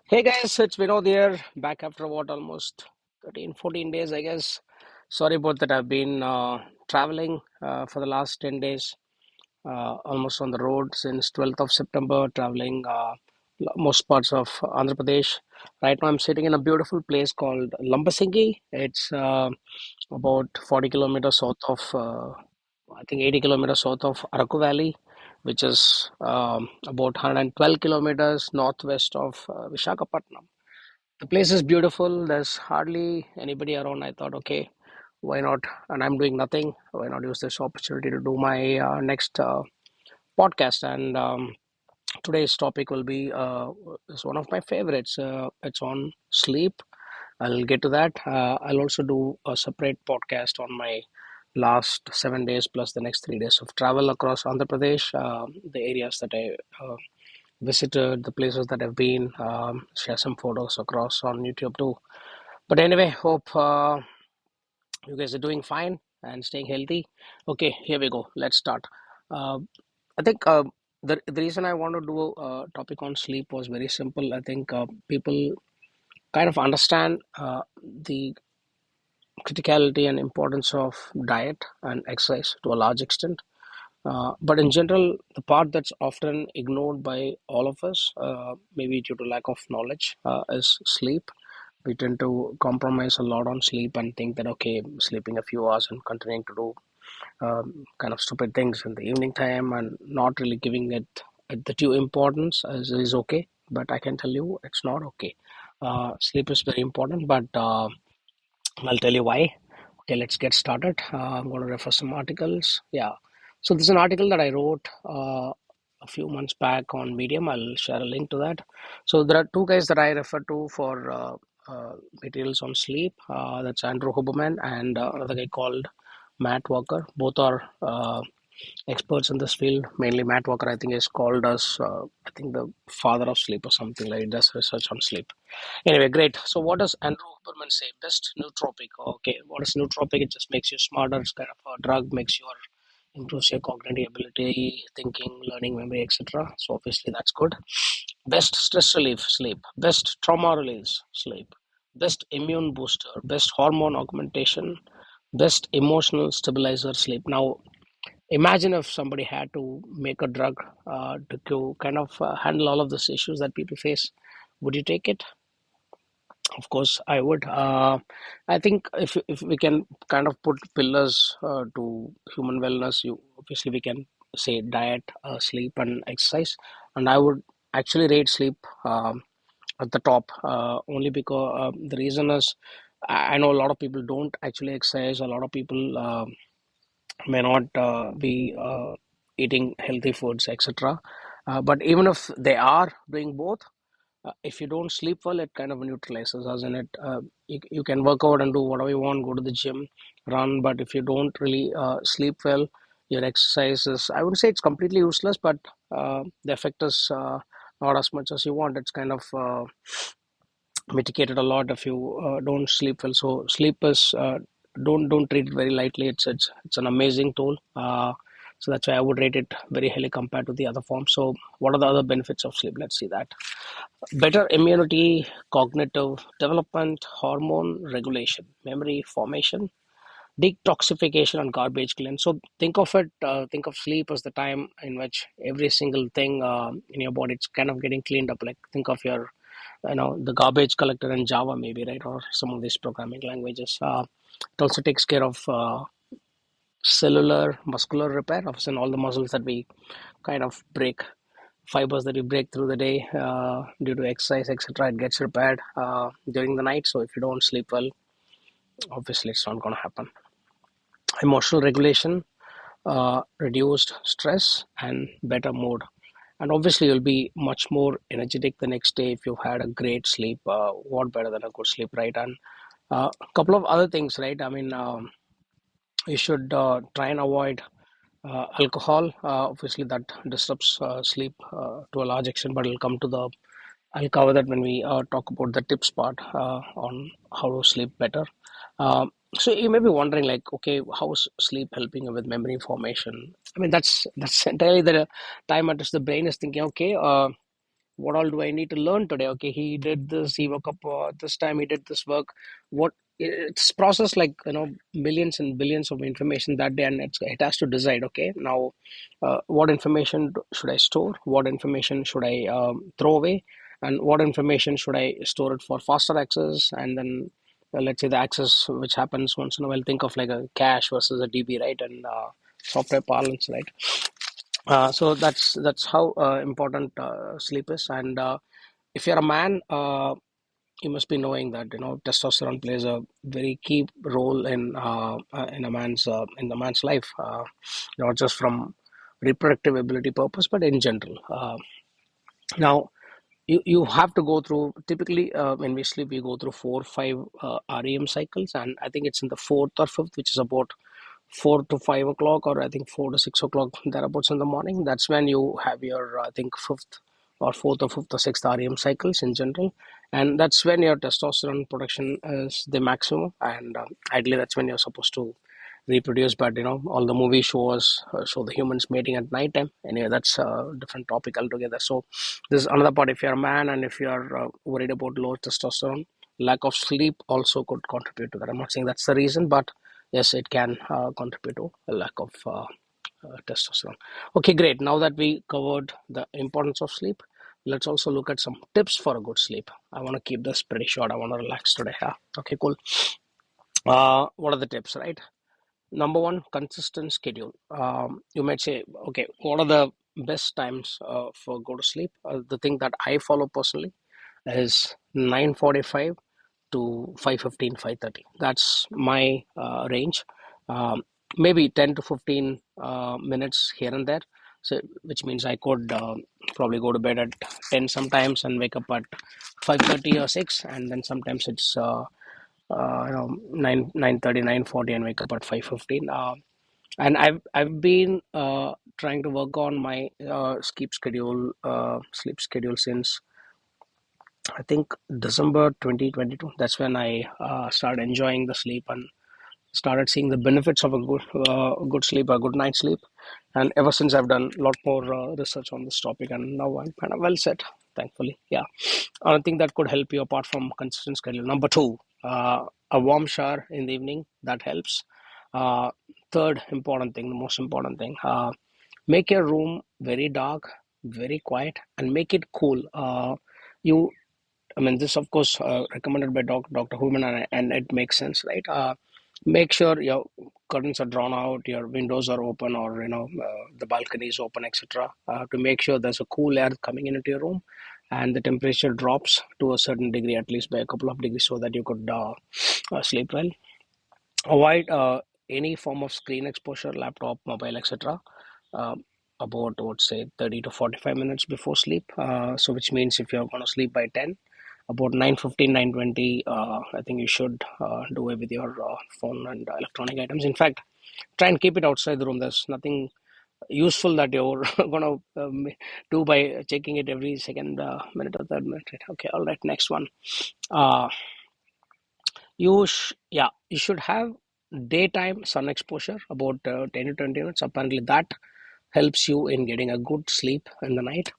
Hey guys, it's Vinod here, back after what almost 13, 14 days, I guess. Sorry about that. I've been traveling for the last 10 days, almost on the road since 12th of September, traveling most parts of Andhra Pradesh. Right now, I'm sitting in a beautiful place called Lambasingi. It's about 40 kilometers south of, I think 80 kilometers south of Araku Valley, which is about 112 kilometers northwest of Visakhapatnam. The place is beautiful. There's hardly anybody around. I thought, okay, why not? And I'm doing nothing. Why not use this opportunity to do my next podcast? And today's topic will be is one of my favorites. It's on sleep. I'll get to that. I'll also do a separate podcast on my last 7 days plus the next 3 days of travel across Andhra Pradesh, the areas that I visited, the places that I've been, share some photos across on YouTube too. But anyway, hope you guys are doing fine and staying healthy. Okay, here we go. Let's start. Uh, I think the reason I want to do a topic on sleep was very simple. I think people kind of understand the criticality and importance of diet and exercise to a large extent. But in general, the part that's often ignored by all of us, maybe due to lack of knowledge, is sleep. We tend to compromise a lot on sleep and think that, okay, sleeping a few hours and continuing to do kind of stupid things in the evening time and not really giving it the due importance is okay. But I can tell you it's not okay. Sleep is very important, but I'll tell you why. Okay, let's get started. I'm going to refer some articles. Yeah. So this is an article that I wrote a few months back on Medium. I'll share a link to that. So there are two guys that I refer to for materials on sleep. That's Andrew Huberman and another guy called Matt Walker. Both are experts in this field. Mainly Matt Walker, I think, is called as I think the father of sleep or something like. He does research on sleep. Anyway, great. So, what does Andrew Huberman say? Best nootropic. Okay, what is nootropic? It just makes you smarter. It's kind of a drug, makes your improves your cognitive ability, thinking, learning, memory, etc. So, obviously, that's good. Best stress relief, sleep. Best trauma release, sleep. Best immune booster. Best hormone augmentation. Best emotional stabilizer, sleep. Now, imagine if somebody had to make a drug to kind of handle all of these issues that people face. Would you take it? Of course, I would. I think if we can kind of put pillars to human wellness, you obviously we can say diet, sleep, and exercise. And I would actually rate sleep at the top, only because the reason is I know a lot of people don't actually exercise. A lot of people may not be eating healthy foods, etc. But even if they are doing both, if you don't sleep well, it kind of neutralizes us in it. You can work out and do whatever you want, go to the gym, run, but if you don't really sleep well, your exercise is, I wouldn't say it's completely useless, but the effect is not as much as you want. It's kind of mitigated a lot if you don't sleep well. So sleep is don't treat it very lightly. It's an amazing tool. So that's why I would rate it very highly compared to the other forms. So what are the other benefits of sleep? Let's see that. Better immunity, cognitive development, hormone regulation, memory formation, detoxification, and garbage clean. So think of it, think of sleep as the time in which every single thing in your body it's kind of getting cleaned up. Like think of your, the garbage collector in Java, maybe, right, or some of these programming languages. It also takes care of cellular, muscular repair, of all the muscles that we kind of break, fibers that we break through the day due to exercise, etc. It gets repaired during the night. So if you don't sleep well, obviously it's not going to happen. Emotional regulation, reduced stress, and better mood. And obviously, you'll be much more energetic the next day if you've had a great sleep. What better than a good sleep, right? And a couple of other things, right? I mean, you should try and avoid alcohol. Obviously, that disrupts sleep to a large extent, but I'll cover that when we talk about the tips part on how to sleep better. So you may be wondering, like, okay, how is sleep helping you with memory formation? I mean, that's entirely the time at which the brain is thinking, okay, what all do I need to learn today? Okay, he did this, he woke up this time, he did this work. What it's processed like, millions and billions of information that day, and it has to decide. Okay, now what information should I store? What information should I throw away? And what information should I store it for faster access? And then let's say the access which happens once in a while. Think of like a cache versus a DB, right? And software parlance, right? So that's how important sleep is. And if you're a man, you must be knowing that testosterone plays a very key role in the man's life, not just from reproductive ability purpose, but in general. Now, you have to go through, typically when we sleep we go through 4 5 REM cycles, and I think it's in the fourth or fifth, which is about 4 to 5 o'clock, or I think 4 to 6 o'clock thereabouts in the morning. That's when you have your, I think, fifth or fourth or fifth or sixth REM cycles in general, and that's when your testosterone production is the maximum. And ideally, that's when you're supposed to reproduce. But all the movie shows show the humans mating at night time. Anyway, that's a different topic altogether. So this is another part. If you're a man and if you're worried about low testosterone, lack of sleep also could contribute to that. I'm not saying that's the reason, but yes, it can contribute to a lack of testosterone. Okay, great. Now that we covered the importance of sleep, let's also look at some tips for a good sleep. I want to keep this pretty short. I want to relax today. Yeah. Okay, cool. What are the tips, right? Number one, consistent schedule. You might say, okay, what are the best times for go to sleep? The thing that I follow personally is 9:45 to 5:15, 5:30. That's my range. Um, Maybe 10 to 15 minutes here and there. So, which means I could probably go to bed at 10 sometimes and wake up at 5:30 or 6, and then sometimes it's 9:30, 9:40, and wake up at 5:15. And I've been trying to work on my sleep schedule since I think December 2022. That's when I started enjoying the sleep and started seeing the benefits of a good sleep, a good night's sleep. And ever since, I've done a lot more research on this topic, and now I'm kind of well set, thankfully. Yeah. I think that could help you apart from consistent schedule. Number two, a warm shower in the evening, that helps. Uh, Third important thing, the most important thing, make your room very dark, very quiet, and make it cool. You I mean, this of course recommended by Dr. Huberman, and it makes sense, right? Make sure your curtains are drawn out, your windows are open, or the balcony is open, etc. To make sure there's a cool air coming into your room, and the temperature drops to a certain degree, at least by a couple of degrees, so that you could sleep well. Avoid any form of screen exposure, laptop, mobile, etc. Uh, about, I would say, 30 to 45 minutes before sleep. So which means if you're going to sleep by 10, about 9:15, 9:20, I think you should do away with your phone and electronic items. In fact, try and keep it outside the room. There's nothing useful that you're going to do by checking it every second minute or third minute. Right? Okay, all right, next one. Uh, you should have daytime sun exposure about 10 to 20 minutes. Apparently, that helps you in getting a good sleep in the night.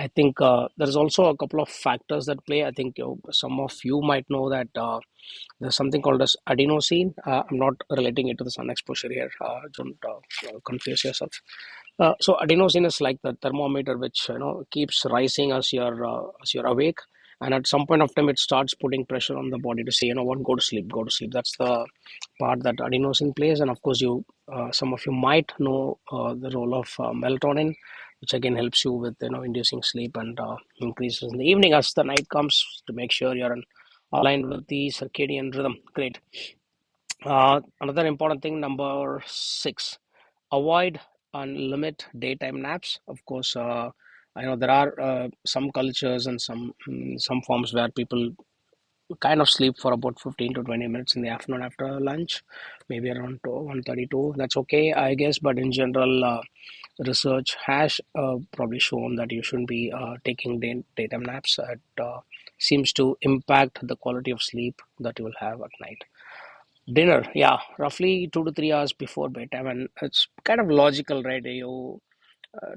I think there's also a couple of factors that play. I think some of you might know that there's something called as adenosine. I'm not relating it to the sun exposure here. Don't confuse yourself. So adenosine is like the thermometer which keeps rising as you're awake, and at some point of time it starts putting pressure on the body to say, what, go to sleep, go to sleep. That's the part that adenosine plays. And of course, some of you might know the role of melatonin, which again helps you with inducing sleep and increases in the evening as the night comes, to make sure you're aligned with the circadian rhythm. Great. Another important thing, number six, avoid and limit daytime naps. Of course, I know there are some cultures and some forms where people kind of sleep for about 15 to 20 minutes in the afternoon after lunch, maybe around 1:32. That's okay, I guess. But in general, research has probably shown that you shouldn't be taking daytime naps. It seems to impact the quality of sleep that you will have at night. Dinner, yeah, roughly 2 to 3 hours before bedtime, and it's kind of logical, right? You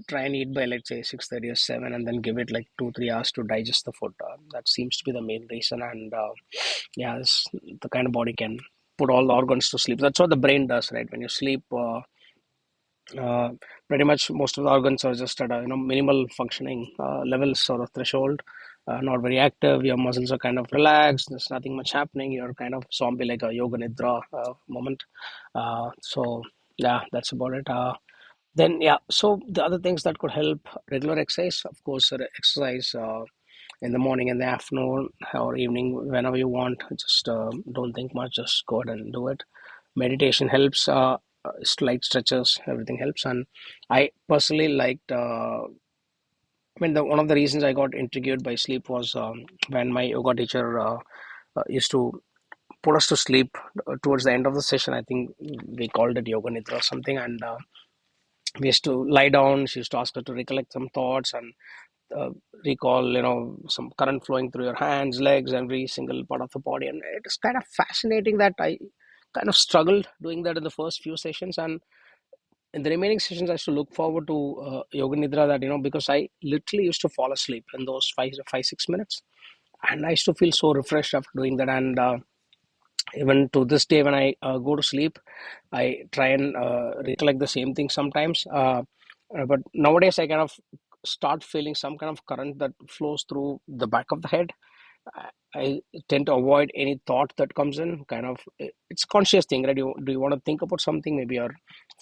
try and eat by, let's say, 6:30 or 7, and then give it like 2 3 hours to digest the food. That seems to be the main reason. And yeah, this, the kind of body can put all the organs to sleep. That's what the brain does, right? When you sleep, uh, pretty much most of the organs are just at a minimal functioning levels, sort of threshold, not very active. Your muscles are kind of relaxed. There's nothing much happening. You're kind of zombie, like a yoga nidra moment. So yeah, that's about it. Then yeah, so the other things that could help: regular exercise, of course, exercise in the morning, in the afternoon, or evening, whenever you want. Just don't think much, just go ahead and do it. Meditation helps, slight stretches, everything helps. And I personally liked, one of the reasons I got intrigued by sleep was when my yoga teacher used to put us to sleep towards the end of the session. I think we called it yoga nidra or something. And we used to lie down. She used to ask us to recollect some thoughts and uh, recall, some current flowing through your hands, legs, every single part of the body. And it is kind of fascinating that I kind of struggled doing that in the first few sessions. And in the remaining sessions, I used to look forward to yoga nidra, that, because I literally used to fall asleep in those 5 6 minutes. And I used to feel so refreshed after doing that. And even to this day, when I go to sleep, I try and recollect the same thing sometimes. But nowadays, I kind of start feeling some kind of current that flows through the back of the head. I tend to avoid any thought that comes in. Kind of, it's conscious thing, right? Do you want to think about something, maybe your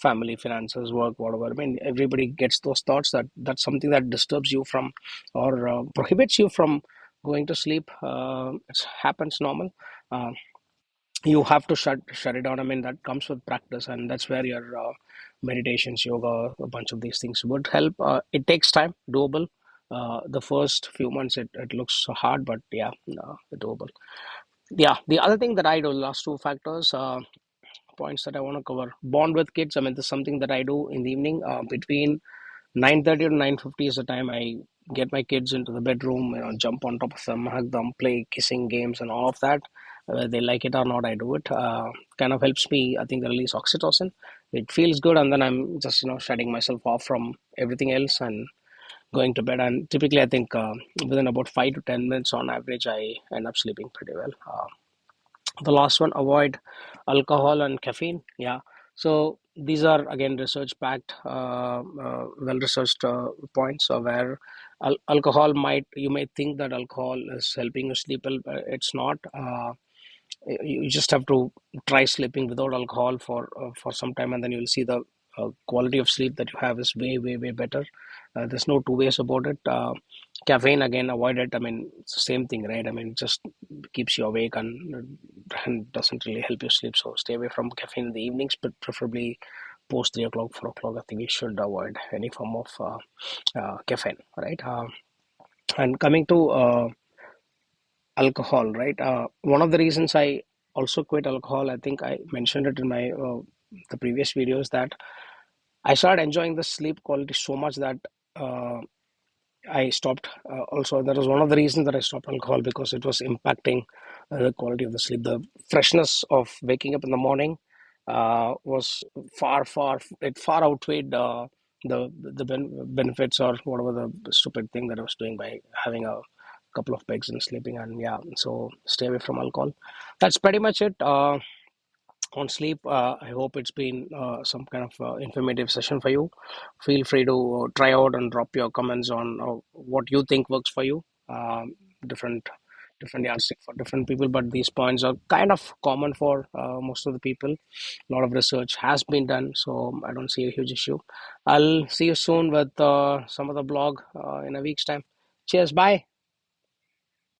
family, finances, work, whatever? I mean, everybody gets those thoughts. That's something that disturbs you from, or prohibits you from going to sleep. It happens normal. Uh, you have to shut it down. I mean, that comes with practice, and that's where your meditations, yoga, a bunch of these things would help. It takes time, doable. The first few months, it looks hard, but yeah, doable. Yeah, the other thing that I do, last two factors, points that I want to cover: bond with kids. I mean, this is something that I do in the evening, between 9:30 to 9:50 is the time I get my kids into the bedroom, jump on top of them, hug them, play kissing games and all of that. Whether they like it or not, I do it. Kind of helps me, I think, release oxytocin. It feels good, and then I'm just, shutting myself off from everything else and going to bed. And typically, I think within about 5 to 10 minutes on average, I end up sleeping pretty well. The last one, avoid alcohol and caffeine. Yeah, so these are again research backed, well researched points, where alcohol might, you may think that alcohol is helping you sleep well, but it's not. You just have to try sleeping without alcohol for some time, and then you'll see the quality of sleep that you have is way way way better. There's no two ways about it. Caffeine, again, avoid it. I mean, it's the same thing, right? I mean, it just keeps you awake, and doesn't really help you sleep. So stay away from caffeine in the evenings, but preferably post 3 o'clock, 4 o'clock. I think we should avoid any form of caffeine, right? And coming to alcohol, right? One of the reasons I also quit alcohol, I think I mentioned it in my the previous videos, that I started enjoying the sleep quality so much that uh, I stopped. Also, that was one of the reasons that I stopped alcohol, because it was impacting the quality of the sleep. The freshness of waking up in the morning was it far outweighed the benefits, or whatever the stupid thing that I was doing by having a couple of pegs and sleeping. And yeah, so stay away from alcohol. That's pretty much it. On sleep. I hope it's been some kind of informative session for you. Feel free to try out and drop your comments on what you think works for you. Different different yardstick for different people, but these points are kind of common for most of the people. A lot of research has been done, so I don't see a huge issue. I'll see you soon with some other blog in a week's time. Cheers, bye.